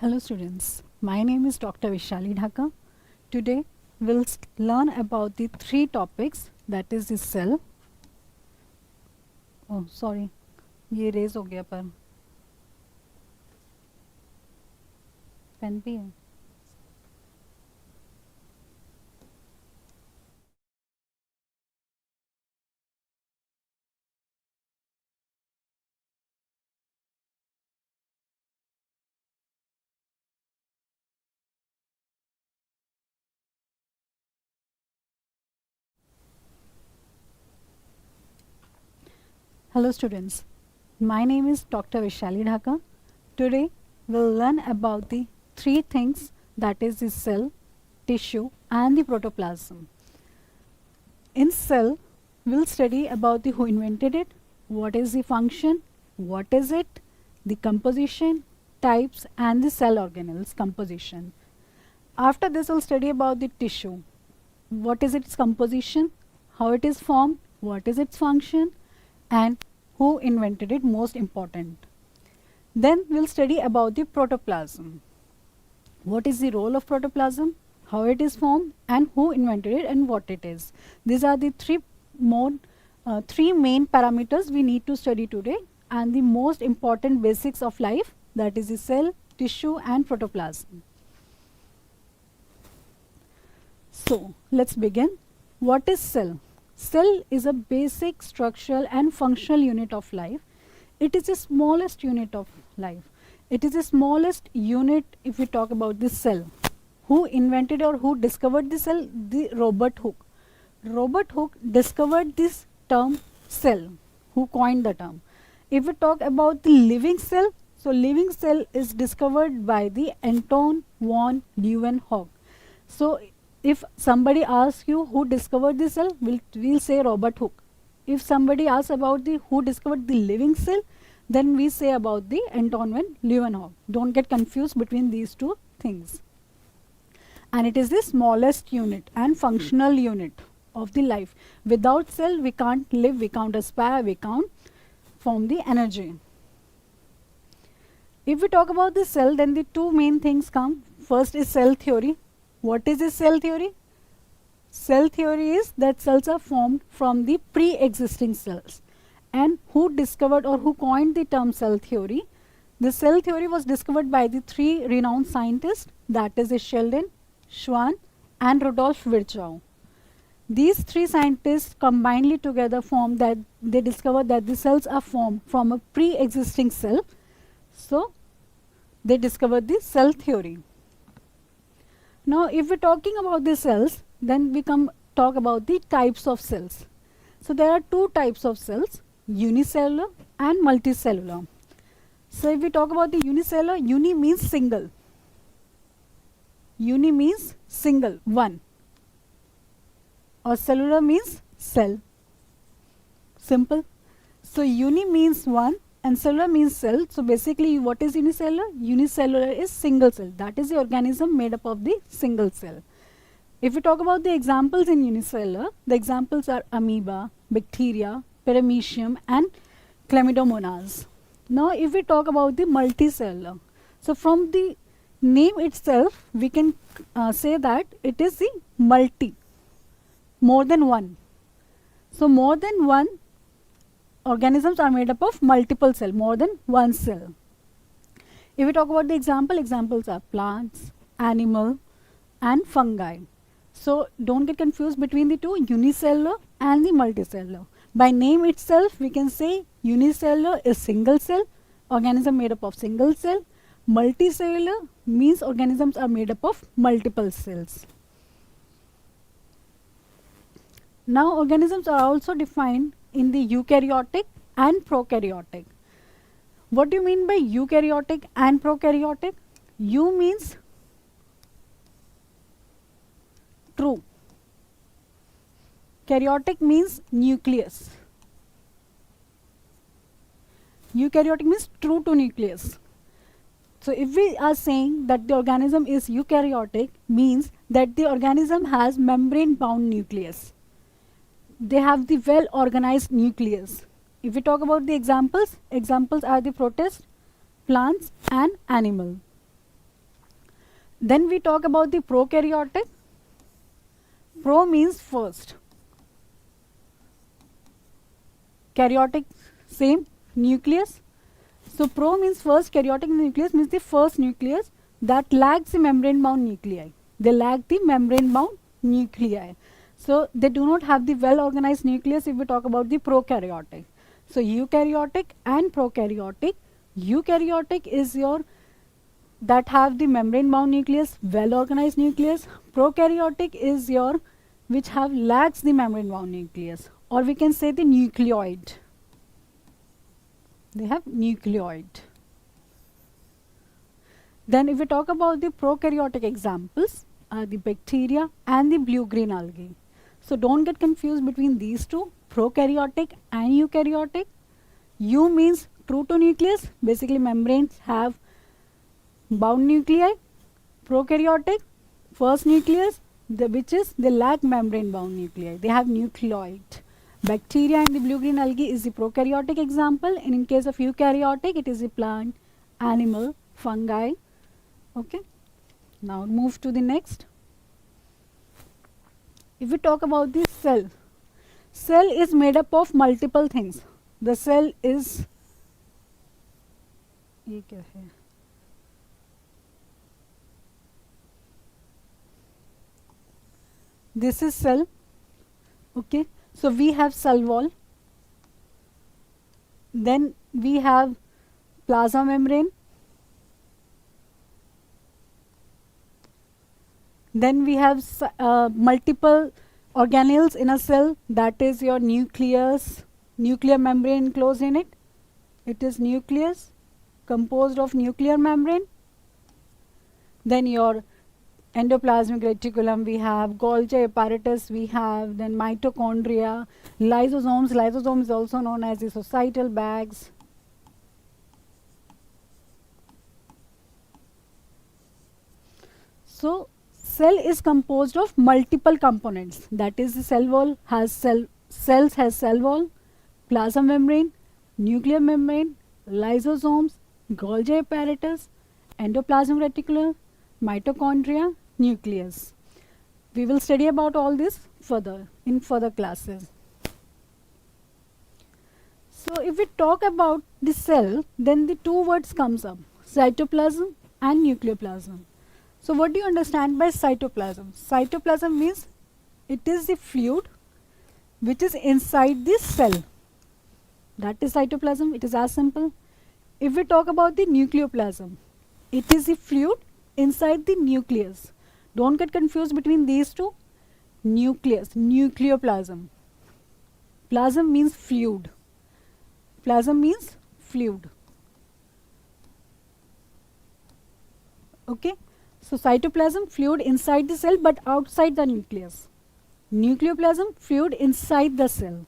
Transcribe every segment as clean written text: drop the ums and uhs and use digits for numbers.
Hello students, my name is Dr. Vaishali Dhaka. Today we'll learn about the three topics, that is the cell. Oh sorry, ये raise हो गया पर pen भी है. Hello students, my name is Dr. Vaishali Dhaka. Today we'll learn about the three things, that is the cell, tissue and the protoplasm. In cell, we'll study about the who invented it, what is the function, what is it, the composition, types and the cell organelles composition. After this we'll study about the tissue, what is its composition, how it is formed, what is its function and who invented it, most important. Then we'll study about the protoplasm. What is the role of protoplasm, how it is formed and who invented it and what it is. These are the three main parameters we need to study today and the most important basics of life, that is the cell, tissue and protoplasm. So let's begin. What is cell? Cell is a basic structural and functional unit of life. It is the smallest unit of life. It is the smallest unit if we talk about the cell. Who invented or who discovered the cell? The Robert Hooke. Robert Hooke discovered this term cell, who coined the term. If we talk about the living cell, so living cell is discovered by the Anton von Leeuwenhoek. So if somebody asks you who discovered the cell, we'll say Robert Hooke. If somebody asks about the who discovered the living cell, then we say about the Anton von Leeuwenhoek. Don't get confused between these two things. And it is the smallest unit and functional unit of the life. Without cell we can't live, we can't aspire, we can't form the energy. If we talk about the cell, then the two main things come. First is cell theory. What is this cell theory? Cell theory is that cells are formed from the pre-existing cells. And who discovered or who coined the term cell theory? The cell theory was discovered by the three renowned scientists, that is Sheldon, Schwann and Rudolf Virchow. These three scientists combinedly together formed that they discovered that the cells are formed from a pre-existing cell. So they discovered the cell theory. Now if we're talking about the cells, then we talk about the types of cells. So there are two types of cells, unicellular and multicellular. So if we talk about the unicellular, uni means single. Uni means single, one. Or cellular means cell. Simple. So uni means one and cellular means cell. So basically what is unicellular? Unicellular is single cell. That is the organism made up of the single cell. If we talk about the examples in unicellular, the examples are amoeba, bacteria, paramecium and chlamydomonas. Now if we talk about the multicellular, so from the name itself we can say that it is the multi, more than one. So more than one organisms are made up of multiple cells, more than one cell. If we talk about the examples are plants, animal and fungi. So don't get confused between the two, unicellular and the multicellular. By name itself we can say unicellular is single cell, organism made up of single cell. Multicellular means organisms are made up of multiple cells. Now organisms are also defined in the eukaryotic and prokaryotic. What do you mean by eukaryotic and prokaryotic? Eu means true. Karyotic means nucleus. Eukaryotic means true to nucleus. So if we are saying that the organism is eukaryotic, means that the organism has membrane bound nucleus. They have the well organized nucleus. If we talk about the examples are the protist, plants and animal. Then we talk about the prokaryotic. Pro means first. Karyotic, same, nucleus. So pro means first, karyotic nucleus means the first nucleus that lacks the membrane bound nuclei. They lack the membrane bound nuclei. So they do not have the well organized nucleus if we talk about the prokaryotic. So eukaryotic and prokaryotic. Eukaryotic is your that have the membrane bound nucleus, well organized nucleus. Prokaryotic is your which have lacks the membrane bound nucleus, or we can say the nucleoid. They have nucleoid. Then if we talk about the prokaryotic examples are the bacteria and the blue-green algae. So don't get confused between these two, prokaryotic and eukaryotic. Eu means true to nucleus, basically membranes have bound nuclei. Prokaryotic, first nucleus, which is they lack membrane bound nuclei, they have nucleoid. Bacteria and the blue-green algae is the prokaryotic example, and in case of eukaryotic it is the plant, animal, fungi. Okay, now move to the next. If we talk about the cell, cell is made up of multiple things. The cell is this is cell. Okay, so we have cell wall, then we have plasma membrane, then we have multiple organelles in a cell, that is your nucleus, nuclear membrane enclosed in it. It is nucleus composed of nuclear membrane. Then your endoplasmic reticulum we have, Golgi apparatus we have, then mitochondria, lysosomes. Lysosome is also known as the societal bags. So cell is composed of multiple components, that is the cell wall has cells has cell wall, plasma membrane, nuclear membrane, lysosomes, Golgi apparatus, endoplasmic reticulum, mitochondria, nucleus. We will study about all this further in further classes. So if we talk about the cell, then the two words comes up, cytoplasm and nucleoplasm. So what do you understand by cytoplasm? Cytoplasm means it is the fluid which is inside the cell. That is cytoplasm, it is as simple. If we talk about the nucleoplasm, it is the fluid inside the nucleus. Don't get confused between these two. Nucleus, nucleoplasm. Plasm means fluid. Plasm means fluid. Okay. So cytoplasm, fluid inside the cell but outside the nucleus. Nucleoplasm, fluid inside the cell.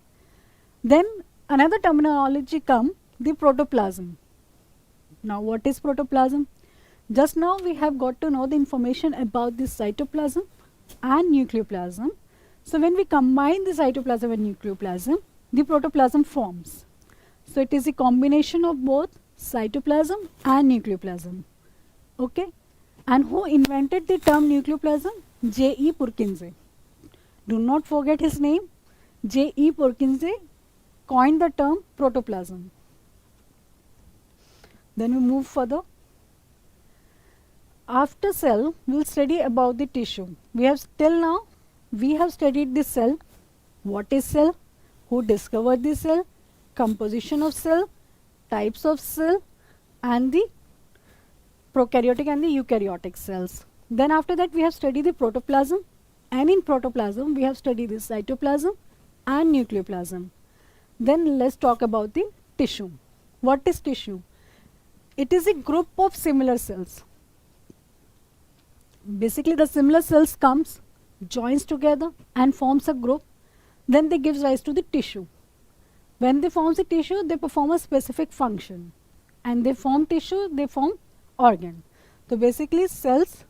Then another terminology come, the protoplasm. Now what is protoplasm? Just now we have got to know the information about the cytoplasm and nucleoplasm. So when we combine the cytoplasm and nucleoplasm, the protoplasm forms. So it is a combination of both cytoplasm and nucleoplasm. Okay. And who invented the term nucleoplasm? J.E. Purkinje. Do not forget his name. J.E. Purkinje coined the term protoplasm. Then we move further. After cell, we will study about the tissue. We have till now, we have studied the cell. What is cell? Who discovered the cell? Composition of cell, types of cell, and the prokaryotic and the eukaryotic cells. Then after that we have studied the protoplasm, and in protoplasm we have studied the cytoplasm and nucleoplasm. Then let's talk about the tissue. What is tissue? It is a group of similar cells. Basically the similar cells comes, joins together and forms a group. Then they gives rise to the tissue. When they form the tissue, they perform a specific function. And they form tissue, they form organ. So basically cells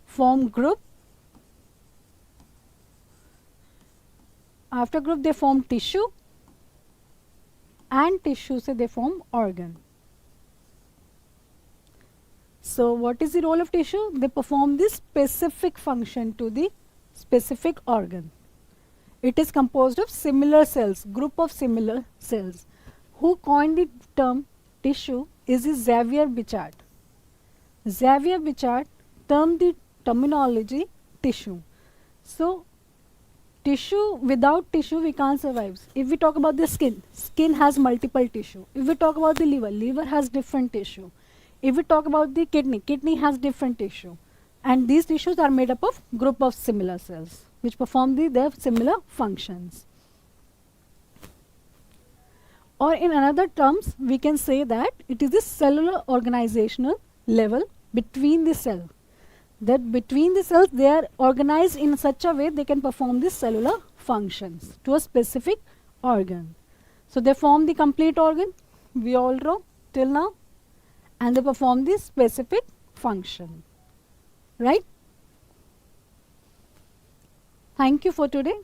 form group. After group they form tissue, and tissue se they form organ. So what is the role of tissue? They perform this specific function to the specific organ. It is composed of similar cells, group of similar cells. Who coined the term tissue is Xavier Bichat. Xavier Bichat termed the terminology tissue. So tissue, without tissue we can't survive. If we talk about the skin, skin has multiple tissue. If we talk about the liver, liver has different tissue. If we talk about the kidney, kidney has different tissue. And these tissues are made up of group of similar cells which perform their similar functions. Or in another terms, we can say that it is the cellular organizational level between the cell. That between the cells they are organized in such a way they can perform the cellular functions to a specific organ. So they form the complete organ, we all know till now, and they perform the specific function. Right? Thank you for today.